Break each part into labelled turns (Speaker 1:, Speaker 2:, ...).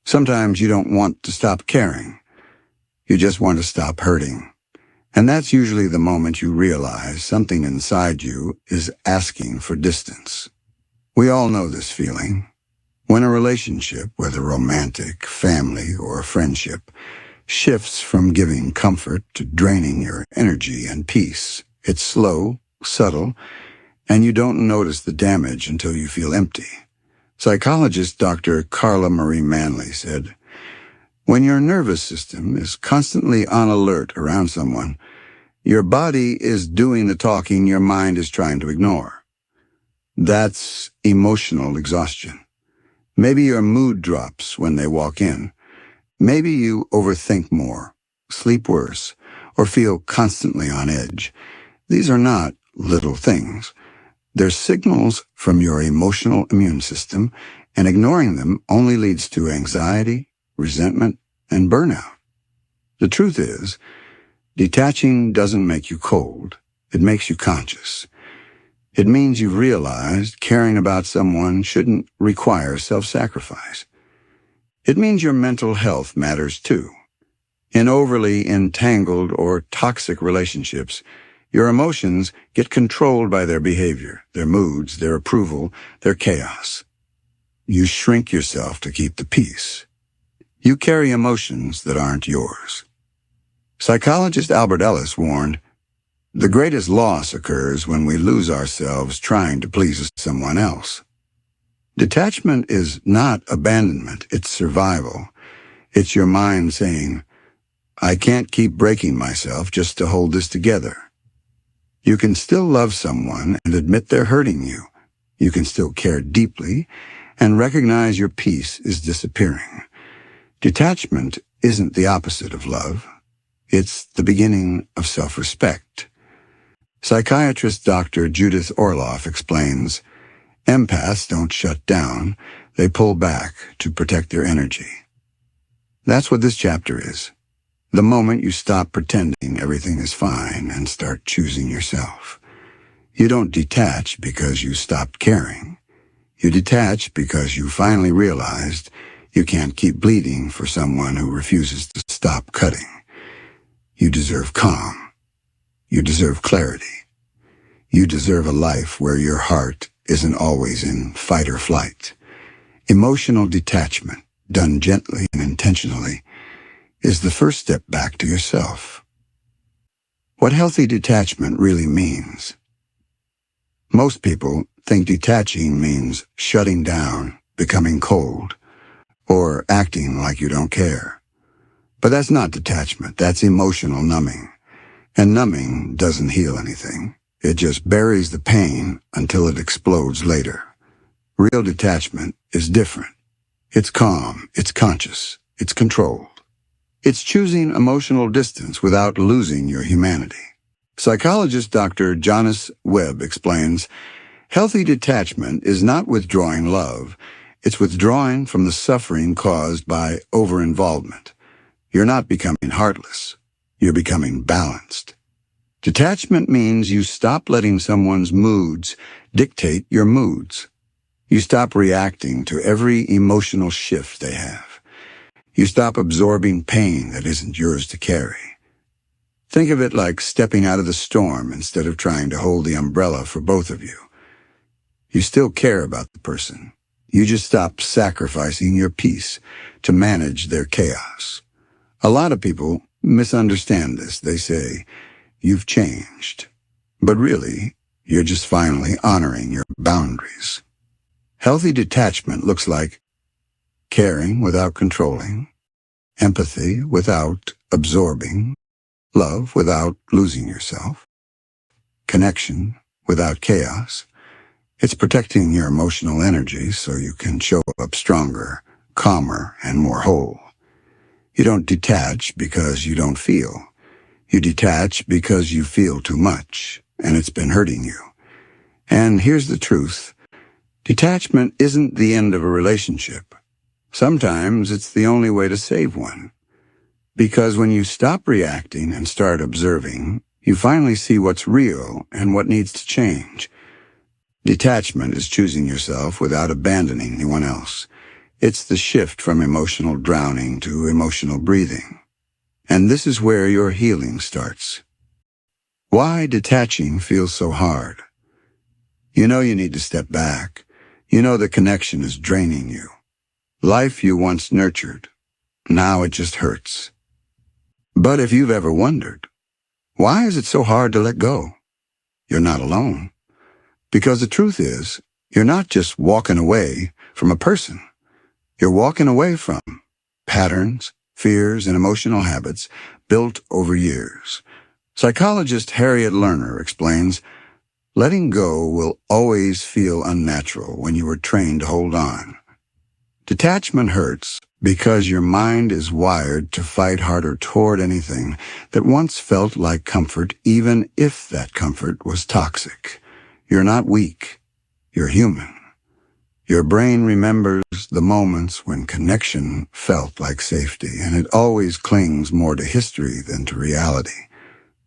Speaker 1: Sometimes you don't want to stop caring. You just want to stop hurting. And that's usually the moment you realize something inside you is asking for distance. We all know this feeling. When a relationship, whether romantic, family, or friendship, shifts from giving comfort to draining your energy and peace, it's slow, subtle, and you don't notice the damage until you feel empty. Psychologist Dr. Carla Marie Manley said, "When your nervous system is constantly on alert around someone, your body is doing the talking your mind is trying to ignore. That's emotional exhaustion. Maybe your mood drops when they walk in. Maybe you overthink more, sleep worse, or feel constantly on edge. These are not little things. They're signals from your emotional immune system, and ignoring them only leads to anxiety, resentment, and burnout. The truth is, detaching doesn't make you cold. It makes you conscious. It means you've realized caring about someone shouldn't require self-sacrifice. It means your mental health matters too. In overly entangled or toxic relationships, your emotions get controlled by their behavior, their moods, their approval, their chaos. You shrink yourself to keep the peace. You carry emotions that aren't yours. Psychologist Albert Ellis warned, "The greatest loss occurs when we lose ourselves trying to please someone else." Detachment is not abandonment, it's survival. It's your mind saying, "I can't keep breaking myself just to hold this together." You can still love someone and admit they're hurting you. You can still care deeply and recognize your peace is disappearing. Detachment isn't the opposite of love. It's the beginning of self-respect. Psychiatrist Dr. Judith Orloff explains, "Empaths don't shut down, they pull back to protect their energy." That's what this chapter is. The moment you stop pretending everything is fine and start choosing yourself. You don't detach because you stopped caring. You detach because you finally realized you can't keep bleeding for someone who refuses to stop cutting. You deserve calm. You deserve clarity. You deserve a life where your heart isn't always in fight or flight. Emotional detachment, done gently and intentionally, is the first step back to yourself. What healthy detachment really means. Most people think detaching means shutting down, becoming cold, or acting like you don't care. But that's not detachment, that's emotional numbing. And numbing doesn't heal anything. It just buries the pain until it explodes later. Real detachment is different. It's calm, it's conscious, it's controlled. It's choosing emotional distance without losing your humanity. Psychologist Dr. Jonas Webb explains, "Healthy detachment is not withdrawing love. It's withdrawing from the suffering caused by over-involvement. You're not becoming heartless. You're becoming balanced." Detachment means you stop letting someone's moods dictate your moods. You stop reacting to every emotional shift they have. You stop absorbing pain that isn't yours to carry. Think of it like stepping out of the storm instead of trying to hold the umbrella for both of you. You still care about the person. You just stop sacrificing your peace to manage their chaos. A lot of people misunderstand this. They say, "You've changed." But really, you're just finally honoring your boundaries. Healthy detachment looks like caring without controlling, empathy without absorbing, love without losing yourself, connection without chaos. It's protecting your emotional energy so you can show up stronger, calmer, and more whole. You don't detach because you don't feel. You detach because you feel too much, and it's been hurting you. And here's the truth. Detachment isn't the end of a relationship. Sometimes it's the only way to save one. Because when you stop reacting and start observing, you finally see what's real and what needs to change. Detachment is choosing yourself without abandoning anyone else. It's the shift from emotional drowning to emotional breathing. And this is where your healing starts. Why detaching feels so hard? You know you need to step back. You know the connection is draining you. Life you once nurtured, now it just hurts. But if you've ever wondered, why is it so hard to let go? You're not alone. Because the truth is, you're not just walking away from a person. You're walking away from patterns, fears, and emotional habits built over years. Psychologist Harriet Lerner explains, letting go will always feel unnatural when you were trained to hold on. Detachment hurts because your mind is wired to fight harder toward anything that once felt like comfort, even if that comfort was toxic. You're not weak. You're human. Your brain remembers the moments when connection felt like safety, and it always clings more to history than to reality.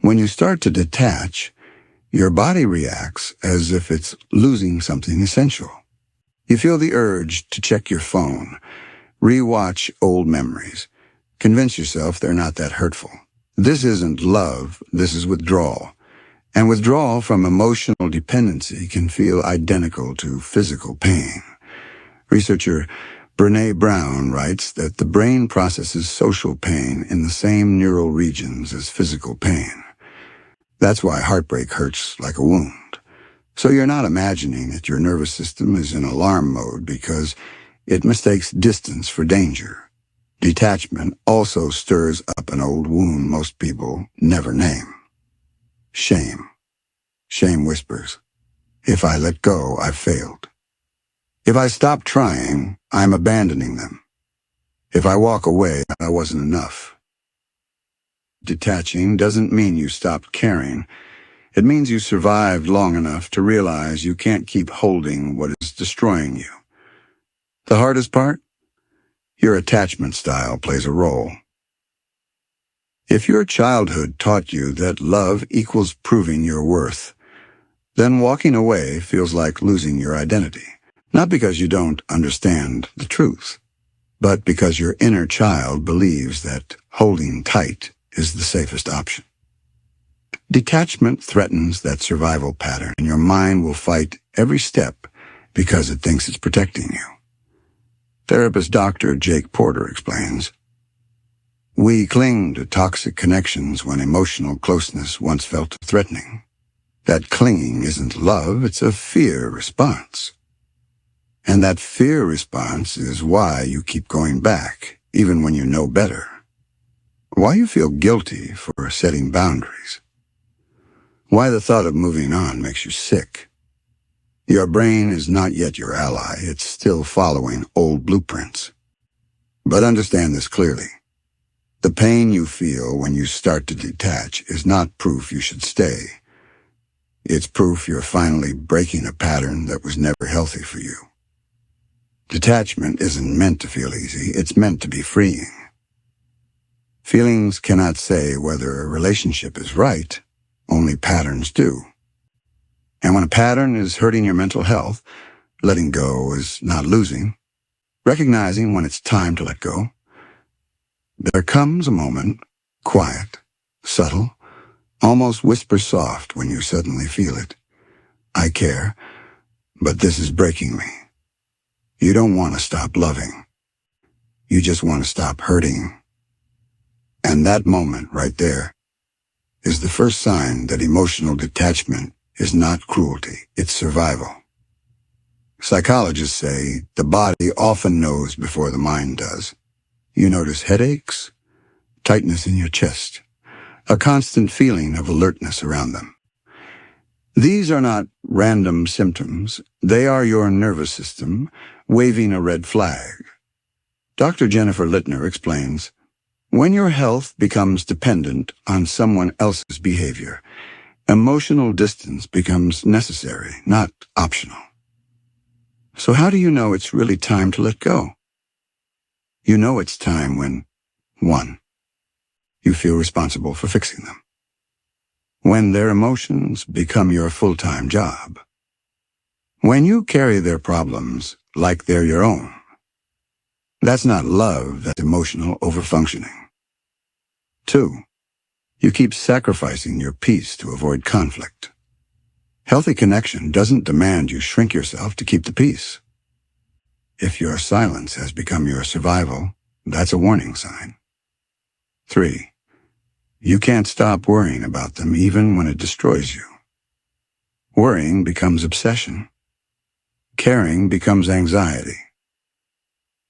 Speaker 1: When you start to detach, your body reacts as if it's losing something essential. You feel the urge to check your phone, rewatch old memories, convince yourself they're not that hurtful. This isn't love, this is withdrawal. And withdrawal from emotional dependency can feel identical to physical pain. Researcher Brené Brown writes that the brain processes social pain in the same neural regions as physical pain. That's why heartbreak hurts like a wound. So you're not imagining that your nervous system is in alarm mode because it mistakes distance for danger. Detachment also stirs up an old wound most people never name. Shame. Shame whispers, if I let go, I've failed. If I stop trying, I'm abandoning them. If I walk away, I wasn't enough. Detaching doesn't mean you stopped caring. It means you survived long enough to realize you can't keep holding what is destroying you. The hardest part? Your attachment style plays a role. If your childhood taught you that love equals proving your worth, then walking away feels like losing your identity. Not because you don't understand the truth, but because your inner child believes that holding tight is the safest option. Detachment threatens that survival pattern, and your mind will fight every step because it thinks it's protecting you. Therapist Dr. Jake Porter explains, we cling to toxic connections when emotional closeness once felt threatening. That clinging isn't love, it's a fear response. And that fear response is why you keep going back, even when you know better. Why you feel guilty for setting boundaries. Why the thought of moving on makes you sick. Your brain is not yet your ally, it's still following old blueprints. But understand this clearly. The pain you feel when you start to detach is not proof you should stay. It's proof you're finally breaking a pattern that was never healthy for you. Detachment isn't meant to feel easy, it's meant to be freeing. Feelings cannot say whether a relationship is right, only patterns do. And when a pattern is hurting your mental health, letting go is not losing. Recognizing when it's time to let go. There comes a moment, quiet, subtle, almost whisper soft when you suddenly feel it. I care, but this is breaking me. You don't want to stop loving. You just want to stop hurting. And that moment right there is the first sign that emotional detachment is not cruelty, it's survival. Psychologists say the body often knows before the mind does. You notice headaches, tightness in your chest, a constant feeling of alertness around them. These are not random symptoms. They are your nervous system waving a red flag. Dr. Jennifer Littner explains, when your health becomes dependent on someone else's behavior, emotional distance becomes necessary, not optional. So how do you know it's really time to let go? You know it's time when, 1, you feel responsible for fixing them. When their emotions become your full-time job. When you carry their problems like they're your own. That's not love, that's emotional overfunctioning. 2. You keep sacrificing your peace to avoid conflict. Healthy connection doesn't demand you shrink yourself to keep the peace. If your silence has become your survival, that's a warning sign. 3. You can't stop worrying about them even when it destroys you. Worrying becomes obsession. Caring becomes anxiety.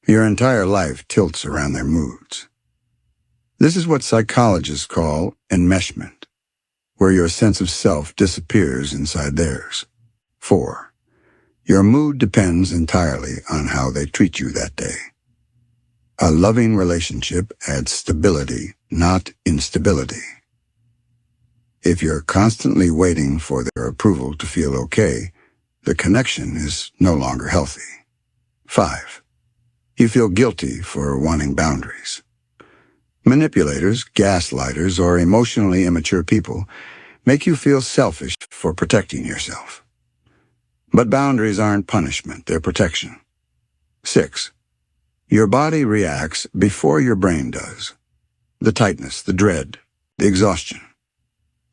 Speaker 1: Your entire life tilts around their moods. This is what psychologists call enmeshment, where your sense of self disappears inside theirs. 4. Your mood depends entirely on how they treat you that day. A loving relationship adds stability, not instability. If you're constantly waiting for their approval to feel okay, the connection is no longer healthy. 5. You feel guilty for wanting boundaries. Manipulators, gaslighters, or emotionally immature people make you feel selfish for protecting yourself. But boundaries aren't punishment, they're protection. 6. Your body reacts before your brain does. The tightness, the dread, the exhaustion.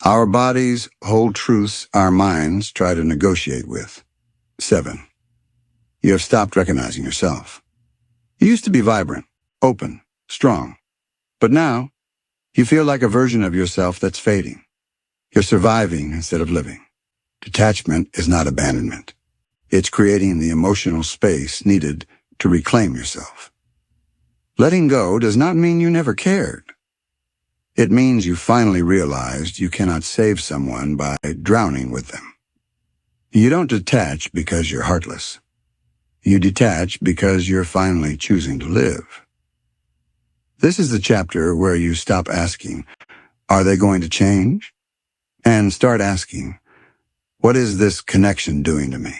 Speaker 1: Our bodies hold truths our minds try to negotiate with. 7. You have stopped recognizing yourself. You used to be vibrant, open, strong. But now, you feel like a version of yourself that's fading. You're surviving instead of living. Detachment is not abandonment. It's creating the emotional space needed to reclaim yourself. Letting go does not mean you never cared. It means you finally realized you cannot save someone by drowning with them. You don't detach because you're heartless. You detach because you're finally choosing to live. This is the chapter where you stop asking, are they going to change? And start asking, what is this connection doing to me?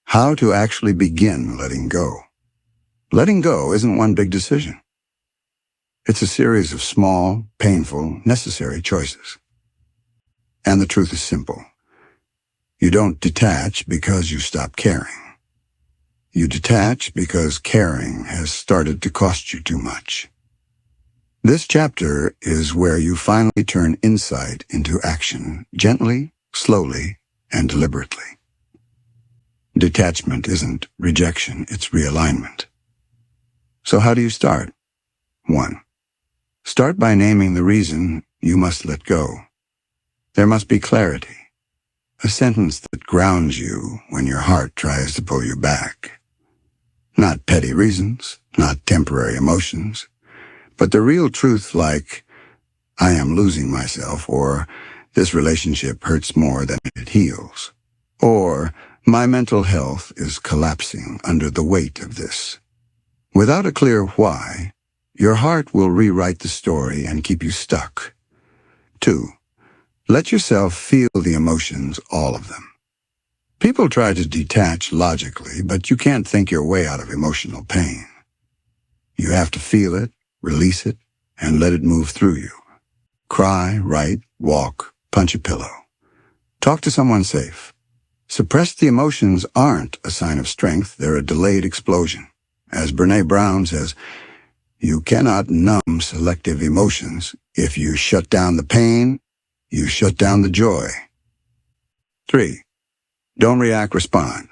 Speaker 1: How to actually begin letting go. Letting go isn't one big decision. It's a series of small, painful, necessary choices. And the truth is simple. You don't detach because you stop caring. You detach because caring has started to cost you too much. This chapter is where you finally turn insight into action, gently, slowly, and deliberately. Detachment isn't rejection, it's realignment. So how do you start? 1. Start by naming the reason you must let go. There must be clarity, a sentence that grounds you when your heart tries to pull you back. Not petty reasons, not temporary emotions, but the real truth like, I am losing myself, or this relationship hurts more than it heals, or my mental health is collapsing under the weight of this. Without a clear why, your heart will rewrite the story and keep you stuck. 2. Let yourself feel the emotions, all of them. People try to detach logically, but you can't think your way out of emotional pain. You have to feel it, release it, and let it move through you. Cry, write, walk, punch a pillow. Talk to someone safe. Suppressed emotions aren't a sign of strength, they're a delayed explosion. As Brené Brown says, you cannot numb selective emotions. If you shut down the pain, you shut down the joy. 3. Don't react, respond.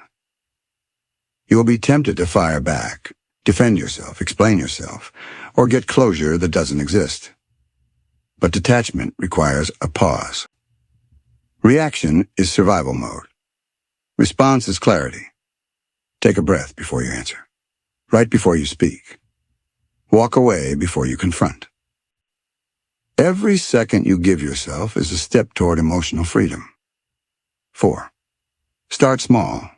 Speaker 1: You will be tempted to fire back, defend yourself, explain yourself, or get closure that doesn't exist. But detachment requires a pause. Reaction is survival mode. Response is clarity. Take a breath before you answer. Write before you speak. Walk away before you confront. Every second you give yourself is a step toward emotional freedom. 4. Start small.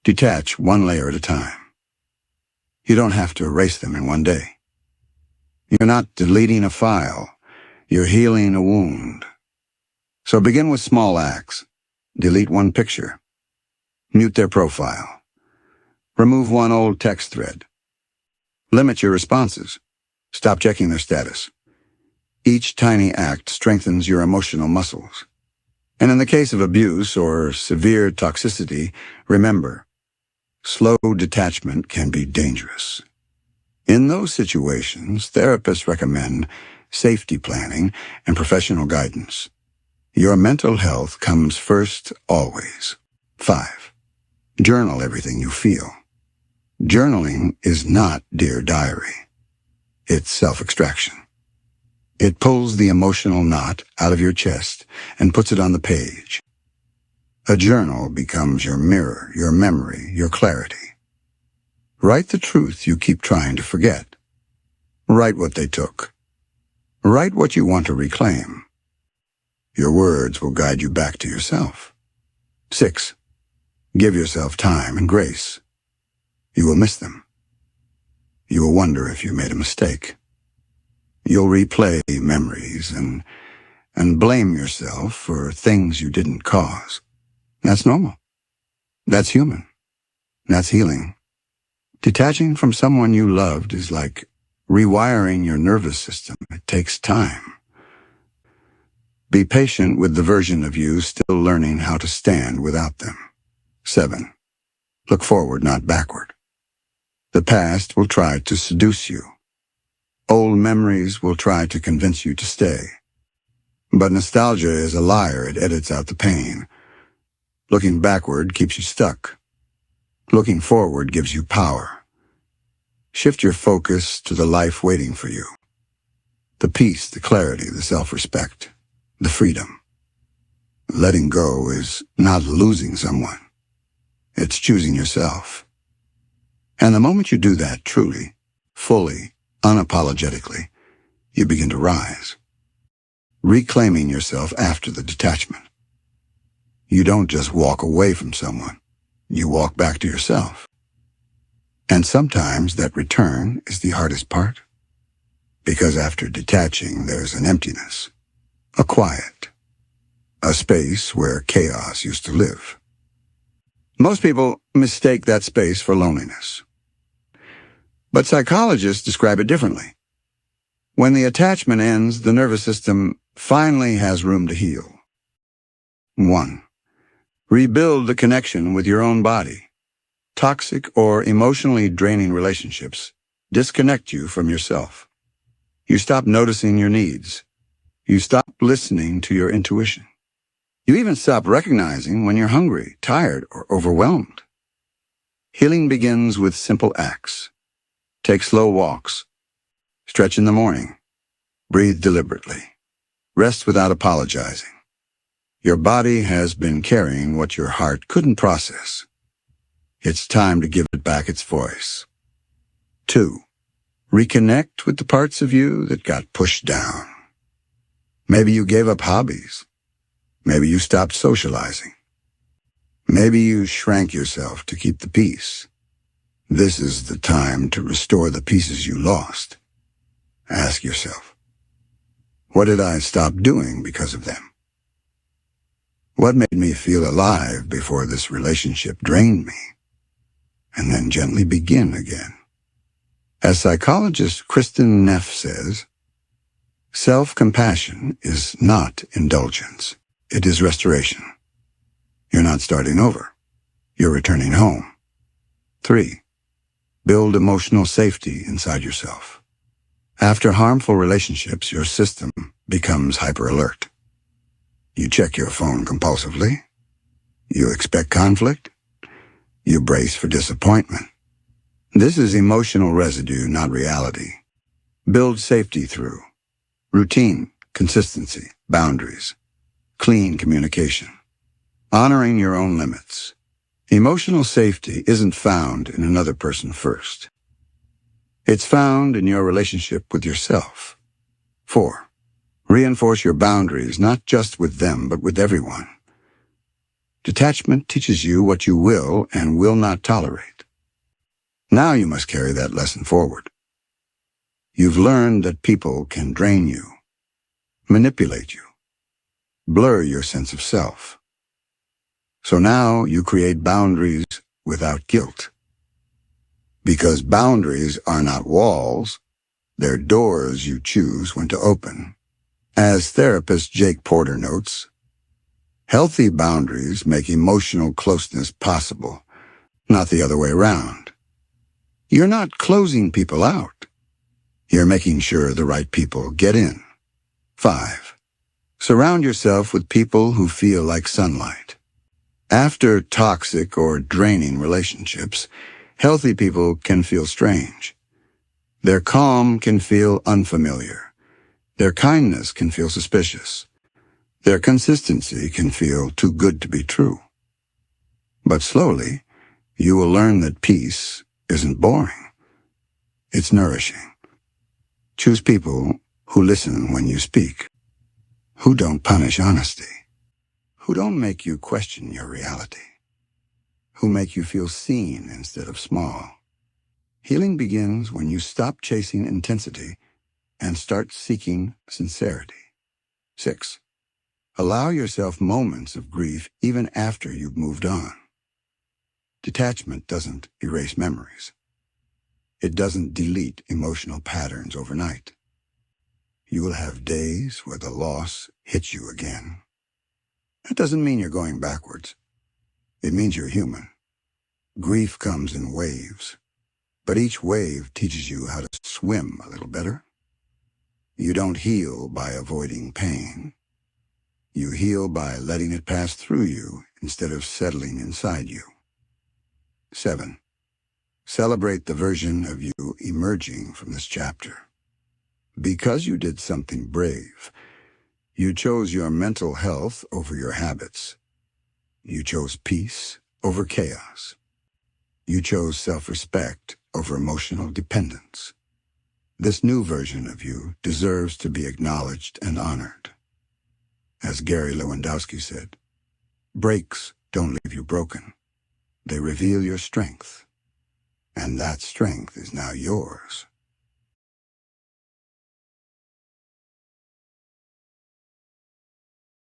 Speaker 1: Detach one layer at a time. You don't have to erase them in one day. You're not deleting a file. You're healing a wound. So begin with small acts. Delete one picture. Mute their profile. Remove one old text thread. Limit your responses. Stop checking their status. Each tiny act strengthens your emotional muscles. And in the case of abuse or severe toxicity, remember, Slow detachment can be dangerous. In those situations, therapists recommend safety planning and professional guidance. Your mental health comes first always. 5. Journal everything you feel. Journaling is not Dear Diary. It's self-extraction. It pulls the emotional knot out of your chest and puts it on the page. A journal becomes your mirror, your memory, your clarity. Write the truth you keep trying to forget. Write what they took. Write what you want to reclaim. Your words will guide you back to yourself. 6. Give yourself time and grace. You will miss them. You will wonder if you made a mistake. You'll replay memories and blame yourself for things you didn't cause. That's normal. That's human. That's healing. Detaching from someone you loved is like rewiring your nervous system. It takes time. Be patient with the version of you still learning how to stand without them. 7. Look forward, not backward. The past will try to seduce you. Old memories will try to convince you to stay. But nostalgia is a liar. It edits out the pain. Looking backward keeps you stuck. Looking forward gives you power. Shift your focus to the life waiting for you. The peace, the clarity, the self-respect, the freedom. Letting go is not losing someone. It's choosing yourself. And the moment you do that truly, fully, unapologetically, you begin to rise, reclaiming yourself after the detachment. You don't just walk away from someone. You walk back to yourself. And sometimes that return is the hardest part, because after detaching, there's an emptiness, a quiet, a space where chaos used to live. Most people mistake that space for loneliness. But psychologists describe it differently. When the attachment ends, the nervous system finally has room to heal. 1. Rebuild the connection with your own body. Toxic or emotionally draining relationships disconnect you from yourself. You stop noticing your needs. You stop listening to your intuition. You even stop recognizing when you're hungry, tired, or overwhelmed. Healing begins with simple acts. Take slow walks. Stretch in the morning. Breathe deliberately. Rest without apologizing. Your body has been carrying what your heart couldn't process. It's time to give it back its voice. 2. Reconnect with the parts of you that got pushed down. Maybe you gave up hobbies. Maybe you stopped socializing. Maybe you shrank yourself to keep the peace. This is the time to restore the pieces you lost. Ask yourself, what did I stop doing because of them? What made me feel alive before this relationship drained me? And then gently begin again. As psychologist Kristen Neff says, self-compassion is not indulgence. It is restoration. You're not starting over. You're returning home. 3. Build emotional safety inside yourself. After harmful relationships, your system becomes hyper-alert. You check your phone compulsively. You expect conflict. You brace for disappointment. This is emotional residue, not reality. Build safety through routine, consistency, boundaries, clean communication, honoring your own limits. Emotional safety isn't found in another person first. It's found in your relationship with yourself. 4. Reinforce your boundaries, not just with them, but with everyone. Detachment teaches you what you will and will not tolerate. Now you must carry that lesson forward. You've learned that people can drain you, manipulate you, blur your sense of self. So now you create boundaries without guilt. Because boundaries are not walls, they're doors you choose when to open. As therapist Jake Porter notes, healthy boundaries make emotional closeness possible, not the other way around. You're not closing people out. You're making sure the right people get in. 5. Surround yourself with people who feel like sunlight. After toxic or draining relationships, healthy people can feel strange. Their calm can feel unfamiliar. Their kindness can feel suspicious. Their consistency can feel too good to be true. But slowly, you will learn that peace isn't boring. It's nourishing. Choose people who listen when you speak, who don't punish honesty, who don't make you question your reality, who make you feel seen instead of small. Healing begins when you stop chasing intensity and start seeking sincerity. 6. Allow yourself moments of grief even after you've moved on. Detachment doesn't erase memories. It doesn't delete emotional patterns overnight. You will have days where the loss hits you again. That doesn't mean you're going backwards. It means you're human. Grief comes in waves, but each wave teaches you how to swim a little better. You don't heal by avoiding pain. You heal by letting it pass through you instead of settling inside you. 7. Celebrate the version of you emerging from this chapter. Because you did something brave, you chose your mental health over your habits. You chose peace over chaos. You chose self-respect over emotional dependence. This new version of you deserves to be acknowledged and honored. As Gary Lewandowski said, breaks don't leave you broken. They reveal your strength. And that strength is now yours.